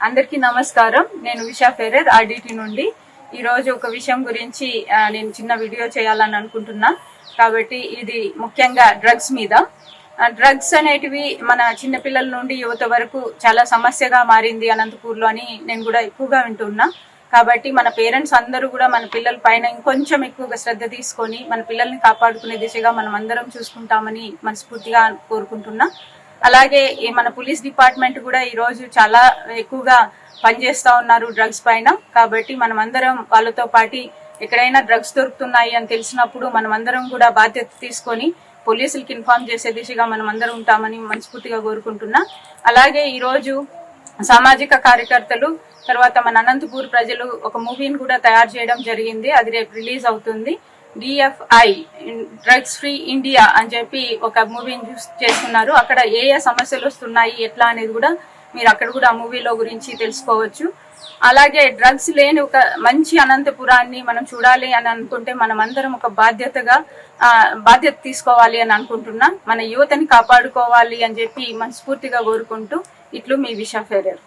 అందరికీ నమస్కారం. నేను విషా ఫెరర్ ఆర్డిటి నుండి ఈ రోజు ఒక విషయం గురించి నేను చిన్న వీడియో చేయాలని అనుకుంటున్నా. కాబట్టి ఇది ముఖ్యంగా డ్రగ్స్ మీద. డ్రగ్స్ అనేటివి మన చిన్నపిల్లల నుండి యువత వరకు చాలా సమస్యగా మారింది అనంతపూర్లో అని నేను కూడా ఎక్కువగా వింటున్నా. కాబట్టి మన పేరెంట్స్ అందరూ కూడా మన పిల్లల పైన ఇంకొంచెం ఎక్కువగా శ్రద్ధ తీసుకొని మన పిల్లల్ని కాపాడుకునే దిశగా మనం అందరం చూసుకుంటామని మనస్ఫూర్తిగా కోరుకుంటున్నా. అలాగే మన పోలీస్ డిపార్ట్మెంట్ కూడా ఈ రోజు చాలా ఎక్కువగా పనిచేస్తా ఉన్నారు డ్రగ్స్ పైన. కాబట్టి మనం అందరం వాళ్ళతో పాటు ఎక్కడైనా డ్రగ్స్ దొరుకుతున్నాయి అని తెలిసినప్పుడు మనం అందరం కూడా బాధ్యత తీసుకొని పోలీసులకి ఇన్ఫార్మ్ చేసే దిశగా మనం అందరం ఉంటామని మనస్ఫూర్తిగా కోరుకుంటున్నా. అలాగే ఈ రోజు సామాజిక కార్యకర్తలు తర్వాత మన అనంతపూర్ ప్రజలు ఒక మూవీని కూడా తయారు చేయడం జరిగింది. అది రేపు రిలీజ్ అవుతుంది. DFI డ్రగ్స్ ఫ్రీ ఇండియా అని చెప్పి ఒక మూవీని చేస్తున్నారు. అక్కడ ఏ సమస్యలు వస్తున్నాయి ఎట్లా అనేది కూడా మీరు అక్కడ కూడా ఆ మూవీలో గురించి తెలుసుకోవచ్చు. అలాగే డ్రగ్స్ లేని ఒక మంచి అనంతపురాన్ని మనం చూడాలి అని అనుకుంటే మనం అందరం ఒక బాధ్యత తీసుకోవాలి అని అనుకుంటున్నా. మన యువతని కాపాడుకోవాలి అని చెప్పి మనస్ఫూర్తిగా కోరుకుంటూ ఇట్లు మీ విషా ఫెరర్.